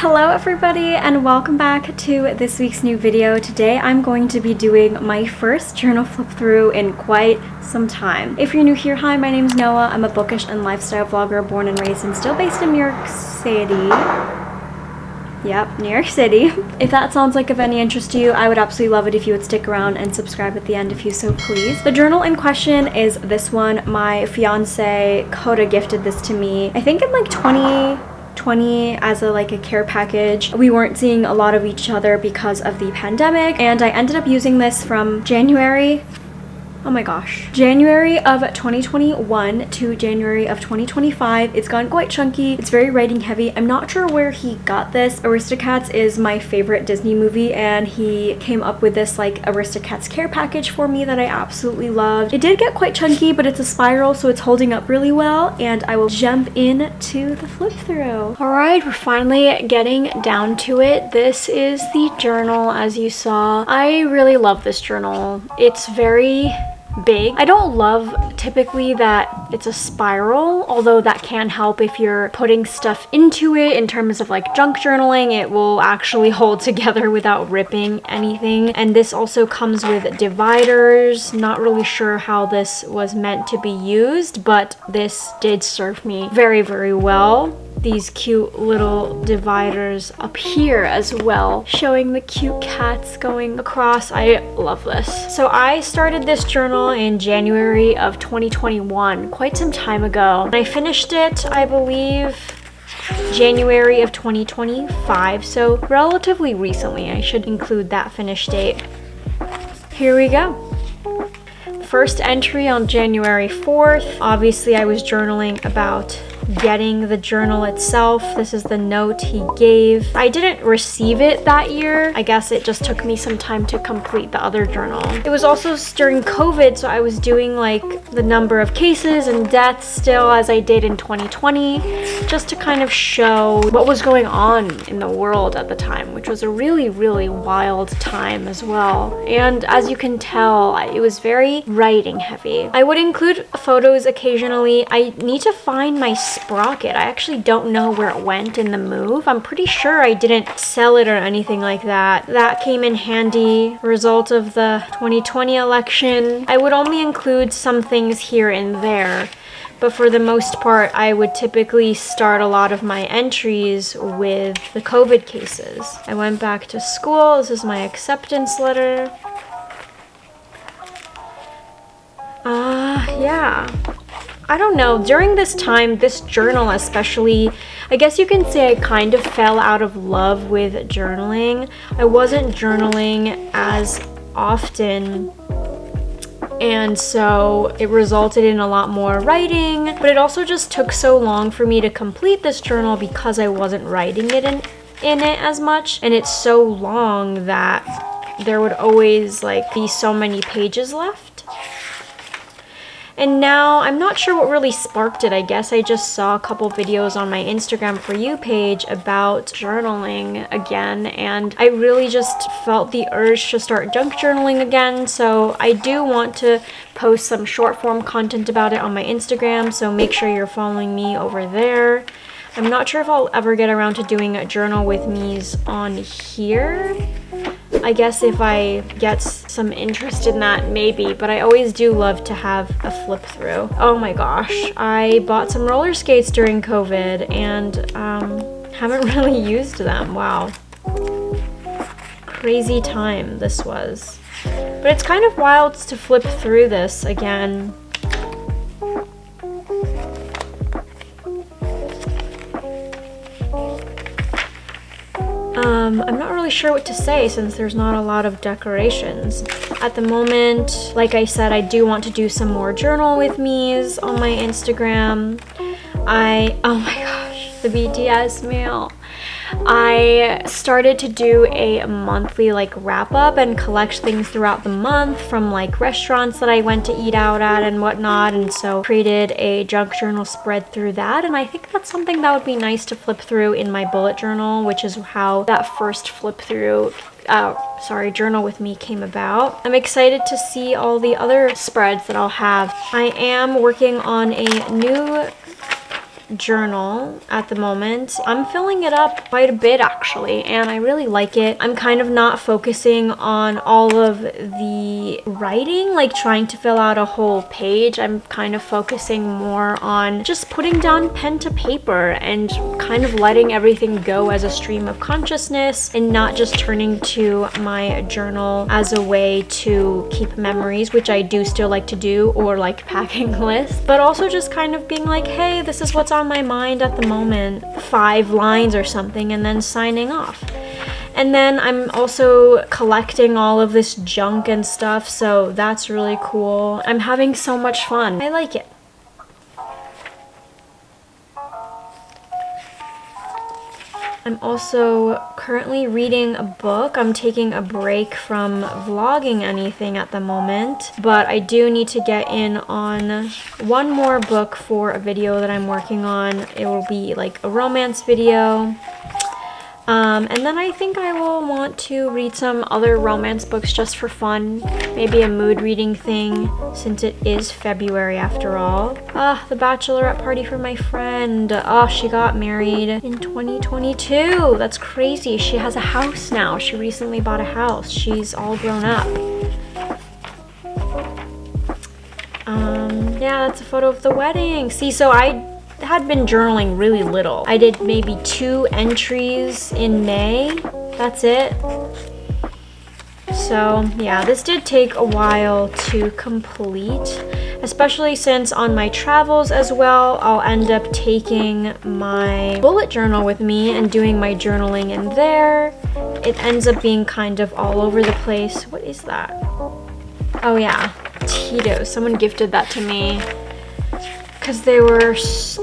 Hello everybody and welcome back to this week's new video. Today I'm going to be doing my first journal flip through in quite some time. If you're new here, hi, my name is Noah. I'm a bookish and lifestyle vlogger born and raised and still based in New York City. Yep, New York City. If that sounds like of any interest to you, I would absolutely love it if you would stick around and subscribe at the end if you so please. The journal in question is this one. My fiance Coda gifted this to me, I think in like 2020 as a care package. We weren't seeing a lot of each other because of the pandemic, and I ended up using this from January of 2021 to January of 2025. It's gotten quite chunky. It's very writing heavy. I'm not sure where he got this. Aristocats is my favorite Disney movie, and he came up with this Aristocats care package for me that I absolutely loved. It did get quite chunky, but it's a spiral, so it's holding up really well, and I will jump into the flip through. All right, we're finally getting down to it. This is the journal, as you saw. I really love this journal. It's very big. I don't love typically that it's a spiral, although that can help if you're putting stuff into it in terms of junk journaling. It will actually hold together without ripping anything. And this also comes with dividers. Not really sure how this was meant to be used, but this did serve me very, very well. These cute little dividers up here as well, showing the cute cats going across. I love this. So I started this journal in January of 2021, quite some time ago. And I finished it, I believe, January of 2025, so relatively recently. I should include that finish date. Here we go. First entry on January 4th. Obviously, I was journaling about getting the journal itself. This is the note he gave. I didn't receive it that year. I guess it just took me some time to complete the other journal. It was also during COVID, so I was doing the number of cases and deaths still as I did in 2020, just to kind of show what was going on in the world at the time, which was a really, really wild time as well. And as you can tell, it was very writing heavy. I would include photos occasionally. I need to find my sprocket. I actually don't know where it went in the move. I'm pretty sure I didn't sell it or anything like that. That came in handy. Result of the 2020 election. I would only include some things here and there, but for the most part, I would typically start a lot of my entries with the COVID cases. I went back to school. This is my acceptance letter. Yeah. I don't know, during this time, this journal especially, I guess you can say I kind of fell out of love with journaling. I wasn't journaling as often, and so it resulted in a lot more writing, but it also just took so long for me to complete this journal because I wasn't writing it in it as much, and it's so long that there would always be so many pages left. And now, I'm not sure what really sparked it. I guess I just saw a couple videos on my Instagram For You page about journaling again, and I really just felt the urge to start junk journaling again. So I do want to post some short form content about it on my Instagram, so make sure you're following me over there. I'm not sure if I'll ever get around to doing a journal with me's on here. I guess if I get some interest in that, maybe, but I always do love to have a flip through. Oh my gosh, I bought some roller skates during COVID and haven't really used them. Wow. Crazy time this was. But it's kind of wild to flip through this again. I'm not really sure what to say since there's not a lot of decorations. At the moment, like I said, I do want to do some more journal with me's on my Instagram. Oh my gosh, the BTS meal. I started to do a monthly wrap up and collect things throughout the month from restaurants that I went to eat out at and whatnot, and so created a junk journal spread through that, and I think that's something that would be nice to flip through in my bullet journal, which is how that first flip through journal with me came about. I'm excited to see all the other spreads that I'll have. I am working on a new journal at the moment. I'm filling it up quite a bit actually, and I really like it. I'm kind of not focusing on all of the writing, like trying to fill out a whole page. I'm kind of focusing more on just putting down pen to paper and kind of letting everything go as a stream of consciousness, and not just turning to my journal as a way to keep memories, which I do still like to do, or like packing lists, but also just kind of being like, hey, this is what's on my mind at the moment, 5 lines or something, and then signing off. And then I'm also collecting all of this junk and stuff, so that's really cool. I'm having so much fun. I like it. I'm also currently reading a book. I'm taking a break from vlogging anything at the moment, but I do need to get in on one more book for a video that I'm working on. It will be like a romance video. And then I think I will want to read some other romance books just for fun. Maybe a mood reading thing, since it is February after all. The bachelorette party for my friend. She got married in 2022. That's crazy. She has a house now. She recently bought a house. She's all grown up. Yeah, that's a photo of the wedding. See, so I had been journaling really little. I did maybe 2 entries in May. That's it. So yeah, this did take a while to complete, especially since on my travels as well, I'll end up taking my bullet journal with me and doing my journaling in there. It ends up being kind of all over the place. What is that? Oh yeah, Tito's. Someone gifted that to me because they were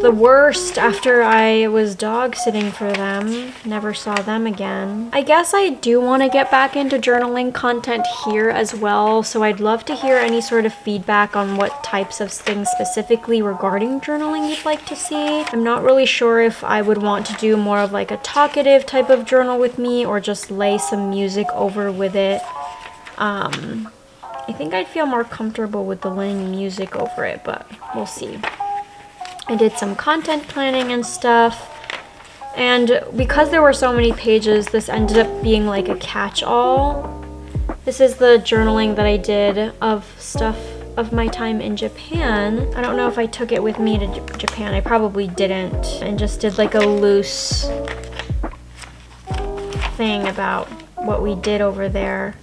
the worst after I was dog sitting for them. Never saw them again. I guess I do want to get back into journaling content here as well, so I'd love to hear any sort of feedback on what types of things specifically regarding journaling you'd like to see. I'm not really sure if I would want to do more of like a talkative type of journal with me, or just lay some music over with it. I think I'd feel more comfortable with the laying music over it, but we'll see. I did some content planning and stuff, and because there were so many pages, this ended up being like a catch-all. This is the journaling that I did of stuff of my time in Japan. I don't know if I took it with me to Japan. I probably didn't, and just did like a loose thing about what we did over there.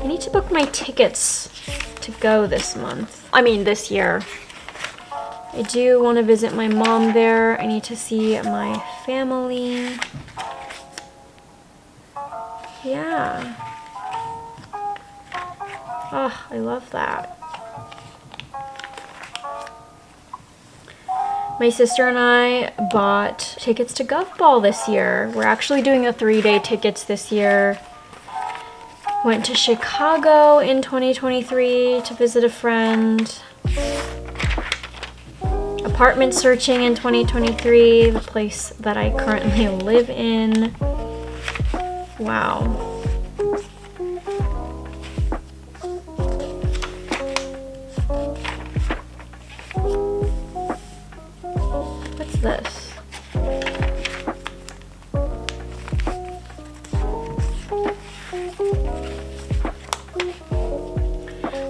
I need to book my tickets to go this month. I mean, this year. I do want to visit my mom there. I need to see my family. Yeah. Oh, I love that. My sister and I bought tickets to Gov Ball this year. We're actually doing the 3-day tickets this year. Went to Chicago in 2023 to visit a friend. Apartment searching in 2023, the place that I currently live in. Wow. What's this?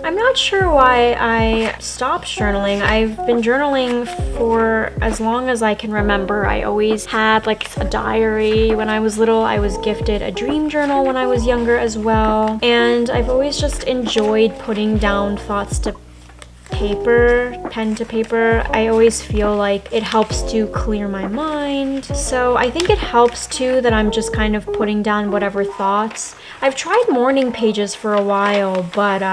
I'm not sure why I stopped journaling. I've been journaling for as long as I can remember. I always had like a diary when I was little. I was gifted a dream journal when I was younger as well. And I've always just enjoyed putting down thoughts to paper, pen to paper. I always feel like it helps to clear my mind. So I think it helps too that I'm just kind of putting down whatever thoughts. I've tried morning pages for a while, but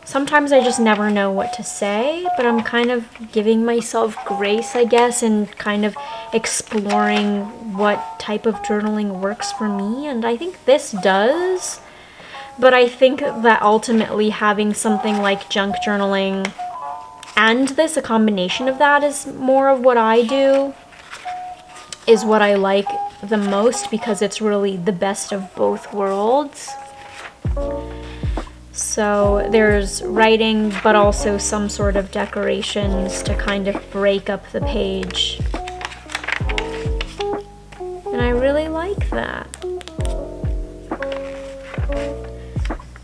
sometimes I just never know what to say, but I'm kind of giving myself grace, I guess, and kind of exploring what type of journaling works for me, and I think this does. But I think that ultimately having something like junk journaling and this, a combination of that, is more of what I do, is what I like the most, because it's really the best of both worlds. So there's writing, but also some sort of decorations to kind of break up the page. And I really like that.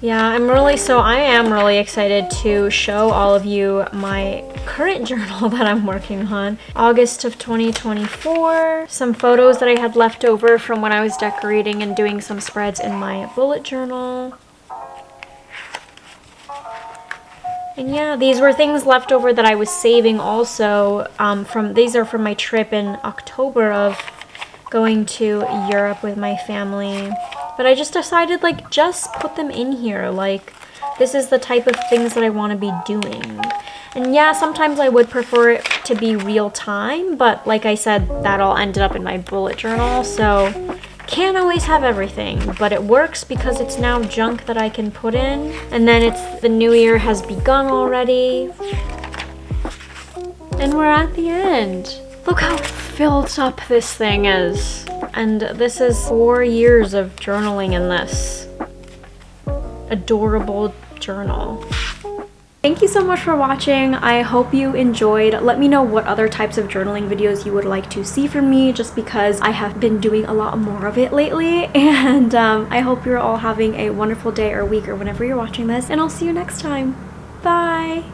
Yeah, I am really excited to show all of you my current journal that I'm working on. August of 2024, some photos that I had left over from when I was decorating and doing some spreads in my bullet journal. And yeah, these were things left over that I was saving also these are from my trip in October of going to Europe with my family. But I just decided, like, just put them in here. Like, this is the type of things that I want to be doing. And yeah, sometimes I would prefer it to be real time, but like I said, that all ended up in my bullet journal, so can't always have everything, but it works because it's now junk that I can put in. And then the new year has begun already. And we're at the end. Look how filled up this thing is. And this is 4 years of journaling in this adorable journal. Thank you so much for watching. I hope you enjoyed. Let me know what other types of journaling videos you would like to see from me, just because I have been doing a lot more of it lately. And I hope you're all having a wonderful day or week or whenever you're watching this, and I'll see you next time. Bye!